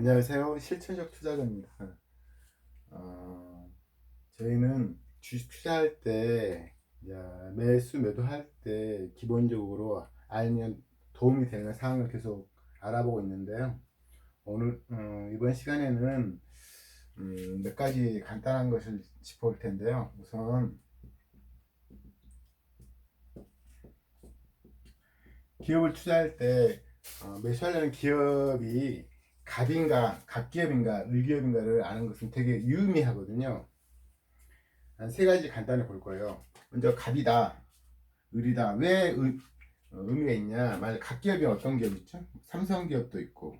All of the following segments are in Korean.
안녕하세요. 실천적 투자자입니다. 어, 저희는 주식 투자할 때, 이제 매수, 매도할 때 기본적으로 알면 도움이 되는 사항을 계속 알아보고 있는데요. 오늘, 이번 시간에는 몇 가지 간단한 것을 짚어볼 텐데요. 우선 기업을 투자할 때 매수하려는 기업이 갑인가, 갑기업인가, 을기업인가를 아는 것은 되게 유의미하거든요. 한 세 가지 간단히 볼 거예요. 먼저 갑이다, 을이다. 왜 의미가 있냐? 만약 갑기업이 어떤 기업 있죠? 삼성기업도 있고,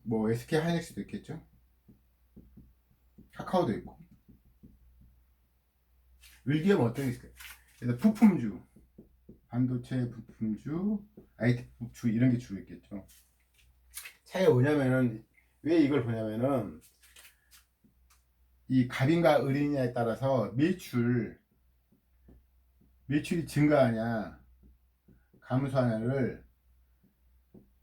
뭐 SK 하이닉스도 있겠죠? 카카오도 있고. 을기업은 어떤 게 있을까요? 그래서 부품주, 반도체 부품주, IT 부품주 이런 게 주로 있겠죠. 차이가 뭐냐면은 왜 이걸 보냐면은 이 갑인가 을이냐에 따라서 매출이 증가하냐 감소하냐를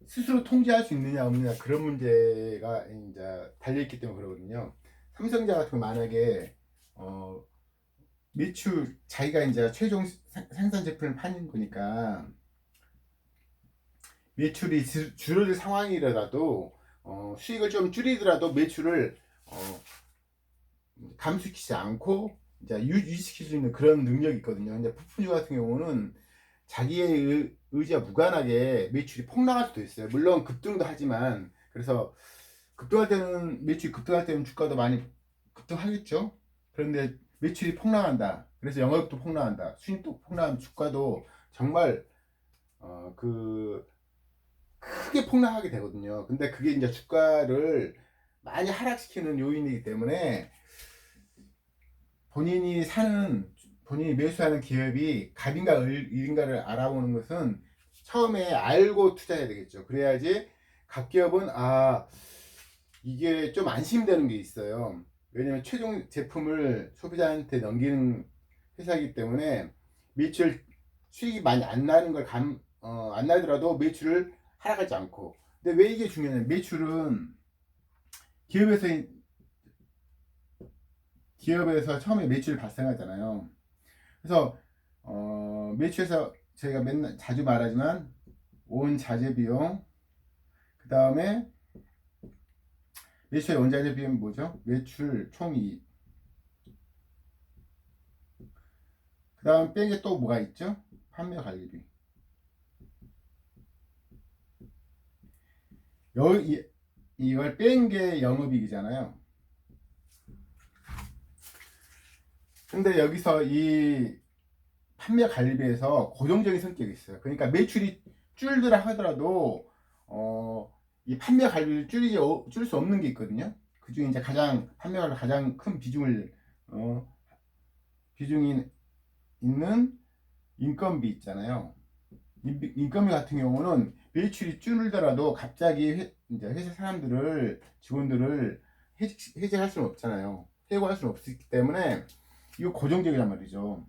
스스로 통제할 수 있느냐 없느냐 그런 문제가 이제 달려있기 때문에 그러거든요. 삼성자 같은 거 만약에 어 매출 자기가 이제 최종 생산 제품을 파는 거니까 매출이 줄어들 상황이라도 수익을 좀 줄이더라도 매출을 감소시키지 않고 이제 유지시킬 수 있는 그런 능력이 있거든요. 근데 부품주 같은 경우는 자기의 의지와 무관하게 매출이 폭락할 수도 있어요. 물론 급등도 하지만 그래서 급등할 때는 매출이 급등할 때는 주가도 많이 급등하겠죠. 그런데 매출이 폭락한다. 그래서 영업도 폭락한다. 수익도 폭락하면 주가도 정말 그 크게 폭락하게 되거든요. 근데 그게 이제 주가를 많이 하락시키는 요인이기 때문에 본인이 매수하는 기업이 갑인가 을인가를 알아보는 것은 처음에 알고 투자해야 되겠죠. 그래야지 갑기업은 이게 좀 안심되는 게 있어요. 왜냐면 최종 제품을 소비자한테 넘기는 회사이기 때문에 매출 수익이 많이 안 나는 걸 안 나더라도 매출을 하락하지 않고. 근데 왜 이게 중요하냐면 매출은 기업에서 기업에서 처음에 매출이 발생하잖아요. 그래서 매출에서 저희가 맨날 자주 말하지만 온 자재 비용, 그 다음에 매출의 원자재 비용 뭐죠? 매출 총이익. 그 다음 뺀 게 또 뭐가 있죠? 판매 관리비. 이걸 뺀 게 영업이익이잖아요. 근데 여기서 이 판매 관리비에서 고정적인 성격이 있어요. 그러니까 매출이 줄더라 하더라도 이 판매 관리를 줄 수 없는 게 있거든요. 그 중에 이제 판매 관리 가장 큰 비중이 있는 인건비 있잖아요. 인건비 같은 경우는 매출이 줄더라도 갑자기 이제 회사 직원들을 해직할 수는 없잖아요. 해고할 수는 없기 때문에 이거 고정적이란 말이죠.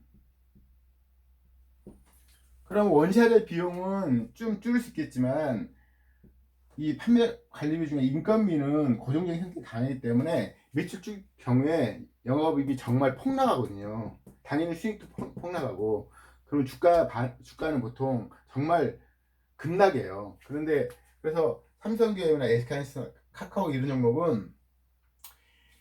그럼 원샷의 비용은 좀 줄일 수 있겠지만 이 판매 관리비 중에 인건비는 고정적인 성격이 강하기 때문에 매출 줄 경우에 영업이익이 정말 폭락하거든요. 당연히 수익도 폭락하고 그럼 주가는 보통 정말 급락해요. 그래서 삼성기업이나 SK하이닉스, 카카오 이런 종목은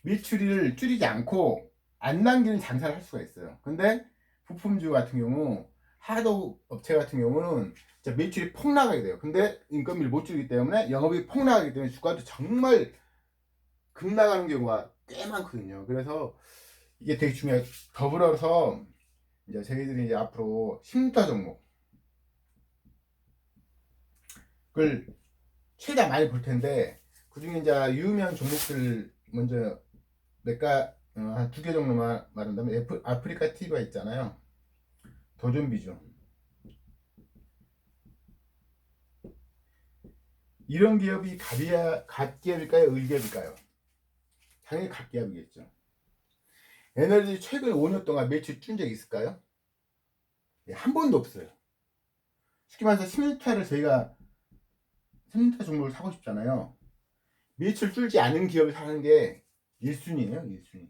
매출을 줄이지 않고 안 남기는 장사를 할 수가 있어요. 근데 부품주 같은 경우 하도 업체 같은 경우는 진짜 매출이 폭락하게 돼요. 근데 인건비를 못 줄이기 때문에 영업이 폭락하기 때문에 주가도 정말 급락하는 경우가 꽤 많거든요. 그래서 이게 되게 중요해요. 더불어서 이제 저희들이 이제 앞으로 신투자 종목을 최대한 많이 볼 텐데 그중에 이제 유명한 종목들 먼저 한 두 개 정도만 말한다면 아프리카 TV가 있잖아요. 도전비죠. 이런 기업이 갑기업일까요? 을기업일까요? 당연히 갑기업이겠죠. 에너지 최근 5년 동안 매출 준 적이 있을까요? 한 번도 없어요. 쉽게 말해서 10년차를 저희가 삼성전자 종목을 사고 싶잖아요. 매출 줄지 않은 기업을 사는 게 1순위예요, 1순위.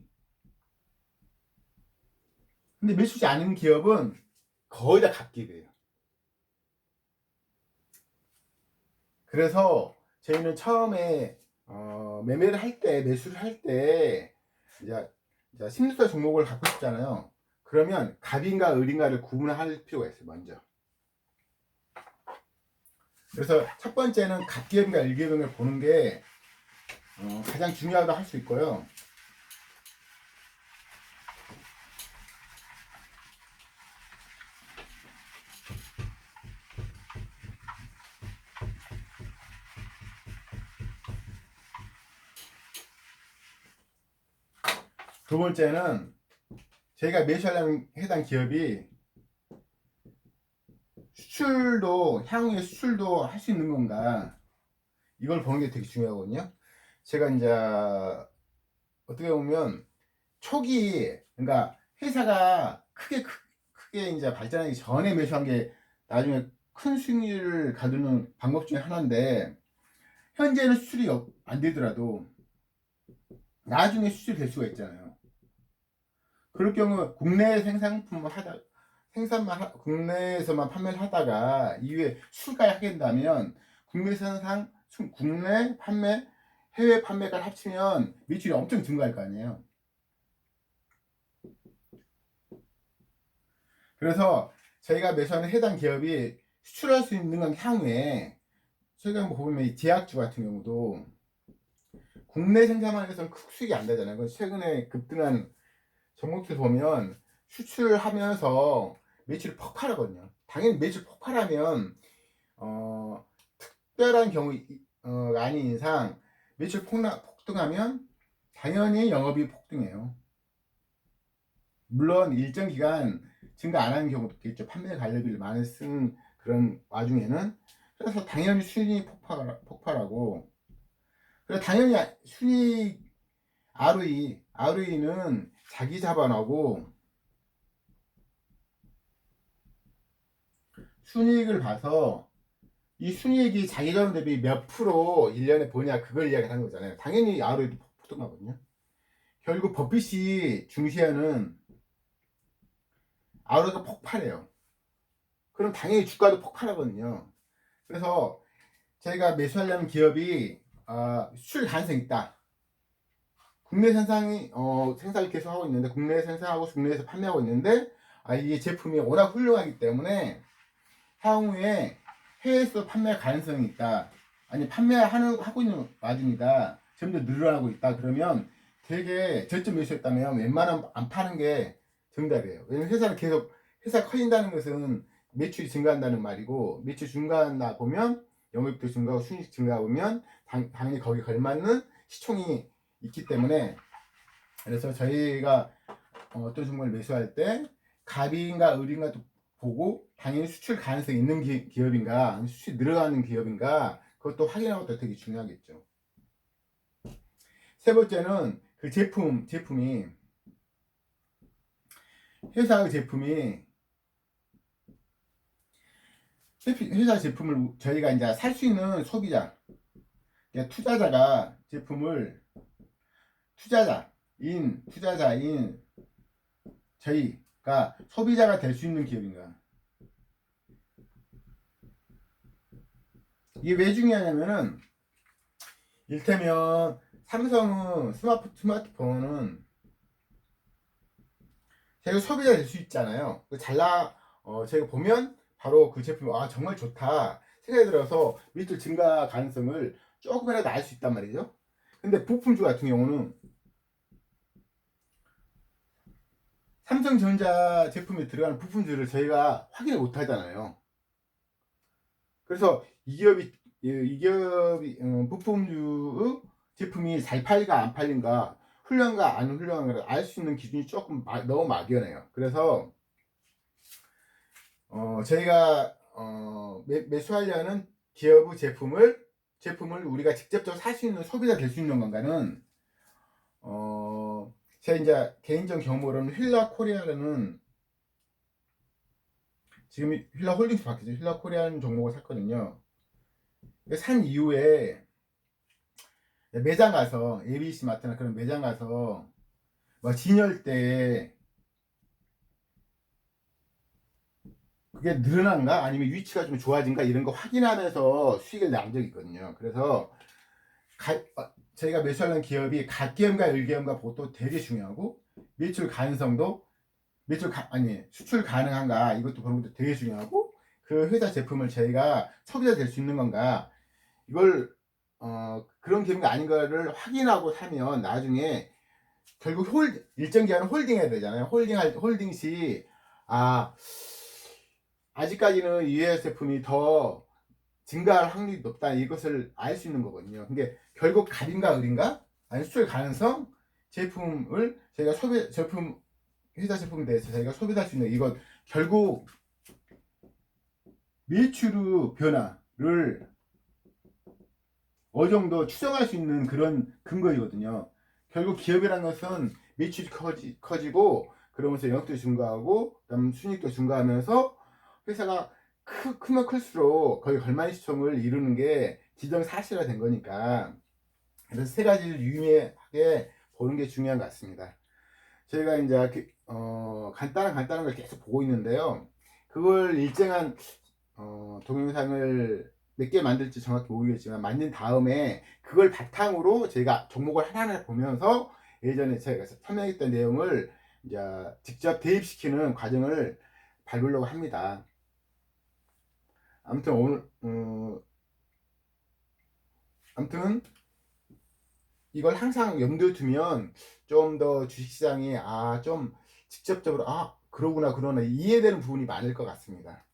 근데 매출 줄지 않은 기업은 거의 다 갑기예요. 그래서 저희는 처음에 매매를 할 때, 매수를 할 때 이제 심리사 종목을 갖고 싶잖아요. 그러면 갑인가 을인가를 구분할 필요가 있어요, 먼저. 그래서 첫 번째는 갑기업인가 을기업인가를 보는 게 가장 중요하다고 할 수 있고요. 두 번째는 저희가 매수하려는 해당 기업이 수출도, 향후에 수출도 할 수 있는 건가, 이걸 보는 게 되게 중요하거든요. 제가 이제 어떻게 보면 초기, 그러니까 회사가 크게 이제 발전하기 전에 매수한 게 나중에 큰 수익률을 가두는 방법 중에 하나인데, 현재는 수출이 안 되더라도 나중에 수출이 될 수가 있잖아요. 그럴 경우 국내 생산품을 국내에서만 판매를 하다가 이후에 수출까지 하게 된다면 국내 생산, 국내 판매, 해외 판매까지 합치면 매출이 엄청 증가할 거 아니에요. 그래서 저희가 매수하는 해당 기업이 수출할 수 있는 건 향후에, 저희가 보면 이 제약주 같은 경우도 국내 생산만 해서는 큰 수익이 안 되잖아요. 최근에 급등한 종목들 보면 수출하면서 매출이 폭발하거든요. 당연히 매출 폭발하면 특별한 경우 아닌 이상 매출 폭등하면 당연히 영업이 폭등해요. 물론 일정 기간 증가 안 하는 경우도 있겠죠. 판매 관리비를 많이 쓴 그런 와중에는. 그래서 당연히 순이익 폭발하고, 그래서 당연히 순이익 ROE는 자기 자본하고 순이익을 봐서 이 순이익이 자기 자본 대비 몇 프로 1년에 보냐, 그걸 이야기하는 거잖아요. 당연히 ROE도 폭등하거든요. 결국 버핏이 중시하는 ROE가 폭발해요. 그럼 당연히 주가도 폭발하거든요. 그래서 저희가 매수하려는 기업이 수출 가능성이 있다. 국내 생산을 계속 하고 있는데, 국내에 생산하고 국내에서 판매하고 있는데, 이게 제품이 워낙 훌륭하기 때문에 향후에 해외에서 판매 가능성이 있다. 아니, 하고 있는 와중이다. 점점 늘어나고 있다. 그러면 되게 저점 매수했다면 웬만하면 안 파는 게 정답이에요. 왜냐면 회사 커진다는 것은 매출이 증가한다는 말이고, 매출 증가한다 보면 영업도 증가하고 순이익 증가하면 당연히 거기 걸맞는 시총이 있기 때문에, 그래서 저희가 어떤 종목을 매수할 때 갑인가 을인가 보고 당연히 수출 가능성이 있는 기업인가, 수출이 늘어가는 기업인가, 그것도 확인하는 것도 되게 중요하겠죠. 세 번째는 그 제품이 회사 제품을 저희가 이제 살 수 있는 소비자, 그러니까 투자자인 저희가 소비자가 될 수 있는 기업인가. 이게 왜 중요하냐면은, 일테면 삼성은 스마트폰은 제가 소비자 될 수 있잖아요. 제가 보면 바로 그 제품이 정말 좋다 생각이 들어서 매출 증가 가능성을 조금이라도 알 수 있단 말이죠. 근데 부품주 같은 경우는 삼성전자 제품에 들어가는 부품주를 저희가 확인을 못 하잖아요. 그래서 이 기업이 부품주 제품이 잘 팔리가 안 팔린가, 훌륭한가 안 훌륭한가를 알 수 있는 기준이 조금 너무 막연해요. 그래서 저희가 매수하려는 기업의 제품을 우리가 직접적으로 살 수 있는 소비자 될 수 있는 건가는, 제가 이제 개인적 경험으로는 휠라코리아라는, 지금 휠라홀딩스 바뀌죠. 휠라코리아라는 종목을 샀거든요. 산 이후에 매장 가서 ABC 마트나 그런 매장 가서 뭐 진열 때 그게 늘어난가 아니면 위치가 좀 좋아진가 이런 거 확인하면서 수익을 낸 적이 있거든요. 그래서 저희가 매수하는 기업이 갓기업과 을기업과 보도 되게 중요하고 매출 가능성도 수출 가능한가 이것도 그런 것도 되게 중요하고 그 회사 제품을 저희가 소비자 될 수 있는 건가 이걸 그런 기업이 아닌가를 확인하고 사면 나중에 결국 일정 기간 홀딩해야 되잖아요. 홀딩 시 아 아직까지는 이 회사 제품이 더 증가할 확률이 높다 이것을 알 수 있는 거거든요. 근데 결국 갑인가 을인가 아니 수출 가능성 제품을 저희가 회사 제품에 대해서 저희가 소비할 수 있는 이건 결국 매출의 변화를 어느 정도 추정할 수 있는 그런 근거이거든요. 결국 기업이라는 것은 매출이 커지고 그러면서 영업도 증가하고 그다음 순이익도 증가하면서 회사가 크면 클수록 거의 걸만시청을 이루는 게 기정사실화 된 거니까 그래서 세 가지를 유의하게 보는 게 중요한 것 같습니다. 저희가 이제 간단한 걸 계속 보고 있는데요. 그걸 일정한 동영상을 몇 개 만들지 정확히 모르겠지만 만든 다음에 그걸 바탕으로 저희가 종목을 하나하나 보면서 예전에 제가 설명했던 내용을 이제 직접 대입시키는 과정을 밟으려고 합니다. 아무튼 오늘 아무튼 이걸 항상 염두에 두면 좀 더 주식시장이 좀 직접적으로 그러구나 이해되는 부분이 많을 것 같습니다.